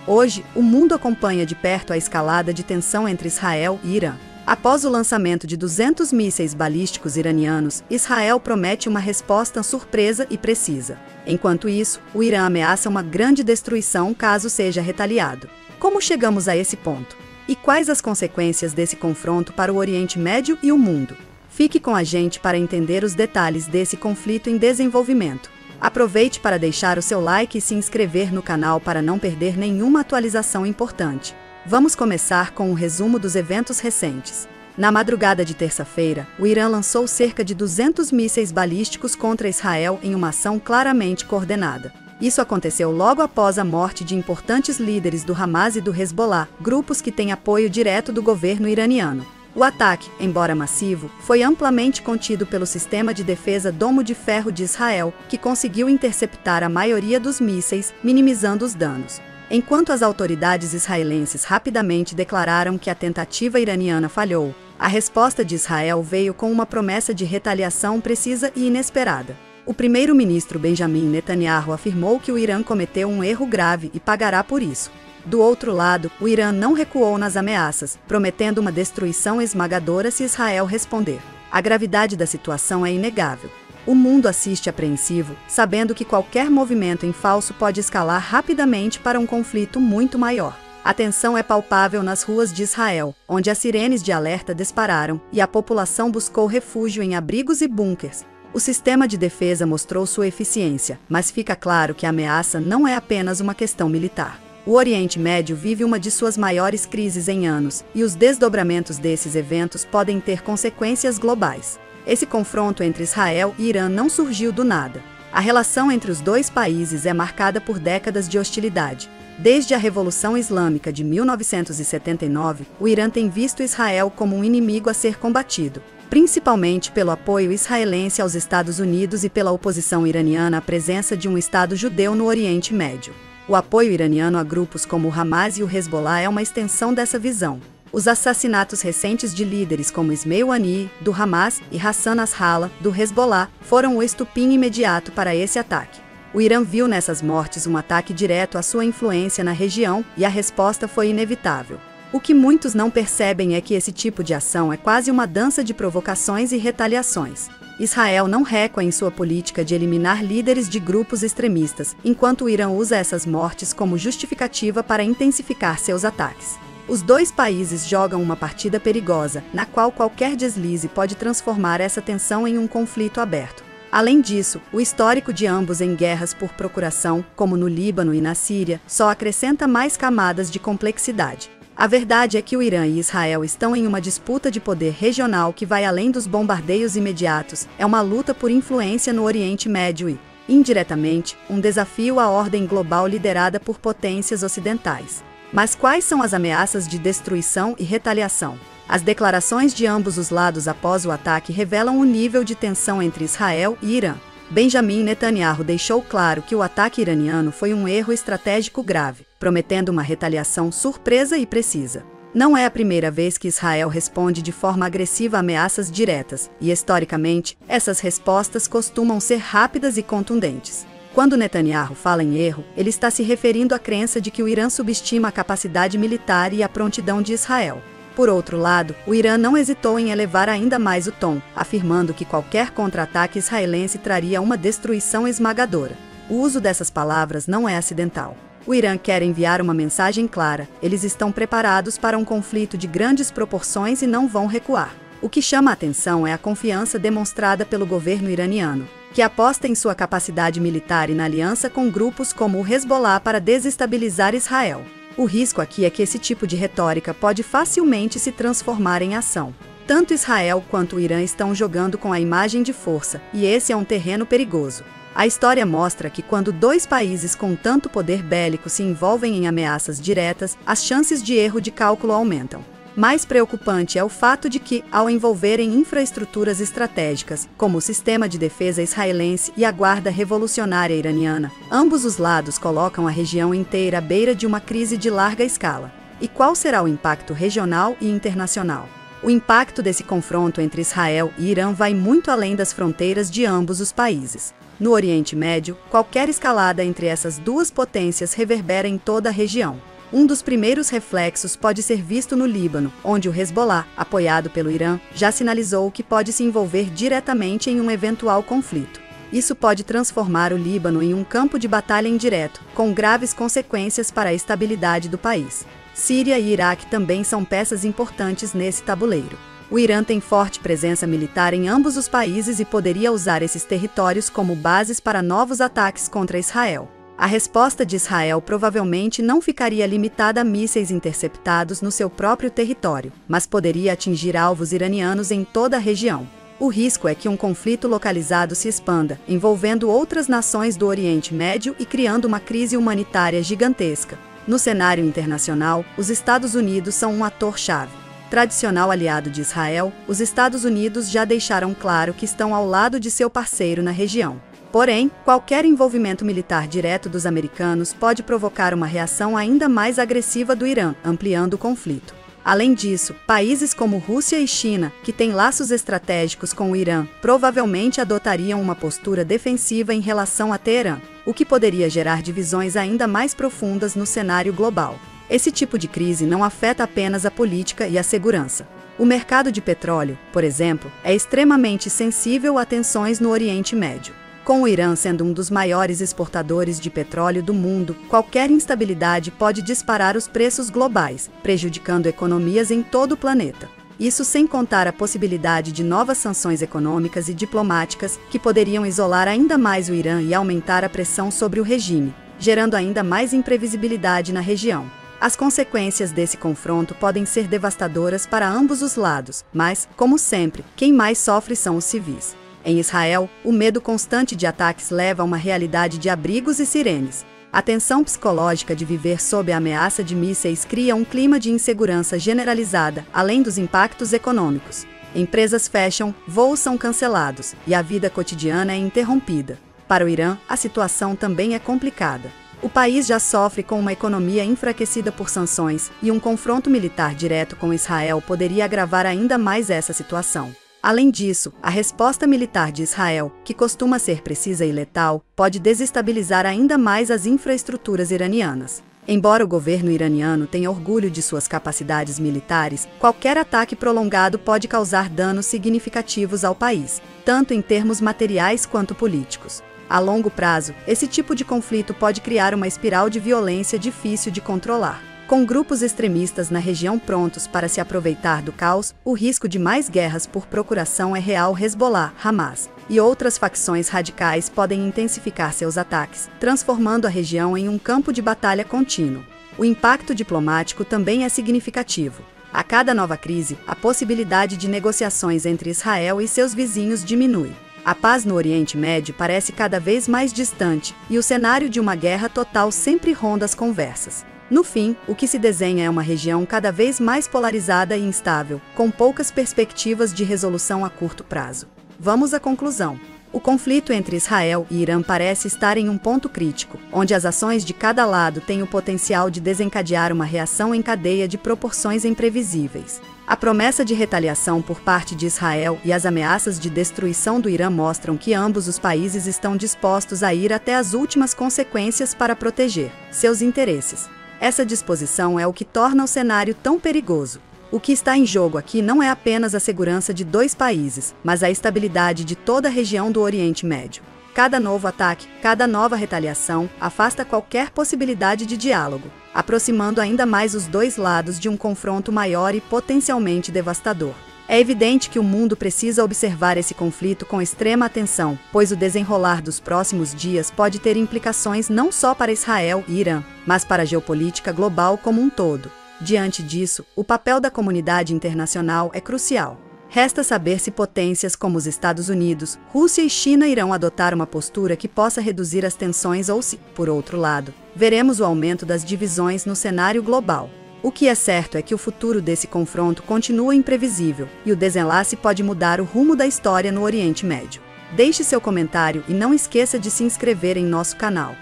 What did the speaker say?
Hoje, o mundo acompanha de perto a escalada de tensão entre Israel e Irã. Após o lançamento de 200 mísseis balísticos iranianos, Israel promete uma resposta surpresa e precisa. Enquanto isso, o Irã ameaça uma grande destruição caso seja retaliado. Como chegamos a esse ponto? E quais as consequências desse confronto para o Oriente Médio e o mundo? Fique com a gente para entender os detalhes desse conflito em desenvolvimento. Aproveite para deixar o seu like e se inscrever no canal para não perder nenhuma atualização importante. Vamos começar com um resumo dos eventos recentes. Na madrugada de terça-feira, o Irã lançou cerca de 200 mísseis balísticos contra Israel em uma ação claramente coordenada. Isso aconteceu logo após a morte de importantes líderes do Hamas e do Hezbollah, grupos que têm apoio direto do governo iraniano. O ataque, embora massivo, foi amplamente contido pelo sistema de defesa Domo de Ferro de Israel, que conseguiu interceptar a maioria dos mísseis, minimizando os danos. Enquanto as autoridades israelenses rapidamente declararam que a tentativa iraniana falhou, a resposta de Israel veio com uma promessa de retaliação precisa e inesperada. O primeiro-ministro Benjamin Netanyahu afirmou que o Irã cometeu um erro grave e pagará por isso. Do outro lado, o Irã não recuou nas ameaças, prometendo uma destruição esmagadora se Israel responder. A gravidade da situação é inegável. O mundo assiste apreensivo, sabendo que qualquer movimento em falso pode escalar rapidamente para um conflito muito maior. A tensão é palpável nas ruas de Israel, onde as sirenes de alerta dispararam e a população buscou refúgio em abrigos e bunkers. O sistema de defesa mostrou sua eficiência, mas fica claro que a ameaça não é apenas uma questão militar. O Oriente Médio vive uma de suas maiores crises em anos, e os desdobramentos desses eventos podem ter consequências globais. Esse confronto entre Israel e Irã não surgiu do nada. A relação entre os dois países é marcada por décadas de hostilidade. Desde a Revolução Islâmica de 1979, o Irã tem visto Israel como um inimigo a ser combatido, principalmente pelo apoio israelense aos Estados Unidos e pela oposição iraniana à presença de um Estado judeu no Oriente Médio. O apoio iraniano a grupos como o Hamas e o Hezbollah é uma extensão dessa visão. Os assassinatos recentes de líderes como Ismail Haniyeh, do Hamas, e Hassan Nasrallah, do Hezbollah, foram o estupim imediato para esse ataque. O Irã viu nessas mortes um ataque direto à sua influência na região e a resposta foi inevitável. O que muitos não percebem é que esse tipo de ação é quase uma dança de provocações e retaliações. Israel não recua em sua política de eliminar líderes de grupos extremistas, enquanto o Irã usa essas mortes como justificativa para intensificar seus ataques. Os dois países jogam uma partida perigosa, na qual qualquer deslize pode transformar essa tensão em um conflito aberto. Além disso, o histórico de ambos em guerras por procuração, como no Líbano e na Síria, só acrescenta mais camadas de complexidade. A verdade é que o Irã e Israel estão em uma disputa de poder regional que vai além dos bombardeios imediatos, é uma luta por influência no Oriente Médio e, indiretamente, um desafio à ordem global liderada por potências ocidentais. Mas quais são as ameaças de destruição e retaliação? As declarações de ambos os lados após o ataque revelam o nível de tensão entre Israel e Irã. Benjamin Netanyahu deixou claro que o ataque iraniano foi um erro estratégico grave, prometendo uma retaliação surpresa e precisa. Não é a primeira vez que Israel responde de forma agressiva a ameaças diretas, e historicamente, essas respostas costumam ser rápidas e contundentes. Quando Netanyahu fala em erro, ele está se referindo à crença de que o Irã subestima a capacidade militar e a prontidão de Israel. Por outro lado, o Irã não hesitou em elevar ainda mais o tom, afirmando que qualquer contra-ataque israelense traria uma destruição esmagadora. O uso dessas palavras não é acidental. O Irã quer enviar uma mensagem clara: eles estão preparados para um conflito de grandes proporções e não vão recuar. O que chama a atenção é a confiança demonstrada pelo governo iraniano, que aposta em sua capacidade militar e na aliança com grupos como o Hezbollah para desestabilizar Israel. O risco aqui é que esse tipo de retórica pode facilmente se transformar em ação. Tanto Israel quanto o Irã estão jogando com a imagem de força, e esse é um terreno perigoso. A história mostra que quando dois países com tanto poder bélico se envolvem em ameaças diretas, as chances de erro de cálculo aumentam. Mais preocupante é o fato de que, ao envolverem infraestruturas estratégicas, como o sistema de defesa israelense e a Guarda Revolucionária Iraniana, ambos os lados colocam a região inteira à beira de uma crise de larga escala. E qual será o impacto regional e internacional? O impacto desse confronto entre Israel e Irã vai muito além das fronteiras de ambos os países. No Oriente Médio, qualquer escalada entre essas duas potências reverbera em toda a região. Um dos primeiros reflexos pode ser visto no Líbano, onde o Hezbollah, apoiado pelo Irã, já sinalizou que pode se envolver diretamente em um eventual conflito. Isso pode transformar o Líbano em um campo de batalha indireto, com graves consequências para a estabilidade do país. Síria e Iraque também são peças importantes nesse tabuleiro. O Irã tem forte presença militar em ambos os países e poderia usar esses territórios como bases para novos ataques contra Israel. A resposta de Israel provavelmente não ficaria limitada a mísseis interceptados no seu próprio território, mas poderia atingir alvos iranianos em toda a região. O risco é que um conflito localizado se expanda, envolvendo outras nações do Oriente Médio e criando uma crise humanitária gigantesca. No cenário internacional, os Estados Unidos são um ator-chave. Tradicional aliado de Israel, os Estados Unidos já deixaram claro que estão ao lado de seu parceiro na região. Porém, qualquer envolvimento militar direto dos americanos pode provocar uma reação ainda mais agressiva do Irã, ampliando o conflito. Além disso, países como Rússia e China, que têm laços estratégicos com o Irã, provavelmente adotariam uma postura defensiva em relação a Teherã, o que poderia gerar divisões ainda mais profundas no cenário global. Esse tipo de crise não afeta apenas a política e a segurança. O mercado de petróleo, por exemplo, é extremamente sensível a tensões no Oriente Médio. Com o Irã sendo um dos maiores exportadores de petróleo do mundo, qualquer instabilidade pode disparar os preços globais, prejudicando economias em todo o planeta. Isso sem contar a possibilidade de novas sanções econômicas e diplomáticas que poderiam isolar ainda mais o Irã e aumentar a pressão sobre o regime, gerando ainda mais imprevisibilidade na região. As consequências desse confronto podem ser devastadoras para ambos os lados, mas, como sempre, quem mais sofre são os civis. Em Israel, o medo constante de ataques leva a uma realidade de abrigos e sirenes. A tensão psicológica de viver sob a ameaça de mísseis cria um clima de insegurança generalizada, além dos impactos econômicos. Empresas fecham, voos são cancelados, e a vida cotidiana é interrompida. Para o Irã, a situação também é complicada. O país já sofre com uma economia enfraquecida por sanções, e um confronto militar direto com Israel poderia agravar ainda mais essa situação. Além disso, a resposta militar de Israel, que costuma ser precisa e letal, pode desestabilizar ainda mais as infraestruturas iranianas. Embora o governo iraniano tenha orgulho de suas capacidades militares, qualquer ataque prolongado pode causar danos significativos ao país, tanto em termos materiais quanto políticos. A longo prazo, esse tipo de conflito pode criar uma espiral de violência difícil de controlar. Com grupos extremistas na região prontos para se aproveitar do caos, o risco de mais guerras por procuração é real. Hezbollah, Hamas e outras facções radicais podem intensificar seus ataques, transformando a região em um campo de batalha contínuo. O impacto diplomático também é significativo. A cada nova crise, a possibilidade de negociações entre Israel e seus vizinhos diminui. A paz no Oriente Médio parece cada vez mais distante, e o cenário de uma guerra total sempre ronda as conversas. No fim, o que se desenha é uma região cada vez mais polarizada e instável, com poucas perspectivas de resolução a curto prazo. Vamos à conclusão. O conflito entre Israel e Irã parece estar em um ponto crítico, onde as ações de cada lado têm o potencial de desencadear uma reação em cadeia de proporções imprevisíveis. A promessa de retaliação por parte de Israel e as ameaças de destruição do Irã mostram que ambos os países estão dispostos a ir até as últimas consequências para proteger seus interesses. Essa disposição é o que torna o cenário tão perigoso. O que está em jogo aqui não é apenas a segurança de dois países, mas a estabilidade de toda a região do Oriente Médio. Cada novo ataque, cada nova retaliação, afasta qualquer possibilidade de diálogo, aproximando ainda mais os dois lados de um confronto maior e potencialmente devastador. É evidente que o mundo precisa observar esse conflito com extrema atenção, pois o desenrolar dos próximos dias pode ter implicações não só para Israel e Irã, mas para a geopolítica global como um todo. Diante disso, o papel da comunidade internacional é crucial. Resta saber se potências como os Estados Unidos, Rússia e China irão adotar uma postura que possa reduzir as tensões ou se, por outro lado, veremos o aumento das divisões no cenário global. O que é certo é que o futuro desse confronto continua imprevisível, e o desenlace pode mudar o rumo da história no Oriente Médio. Deixe seu comentário e não esqueça de se inscrever em nosso canal.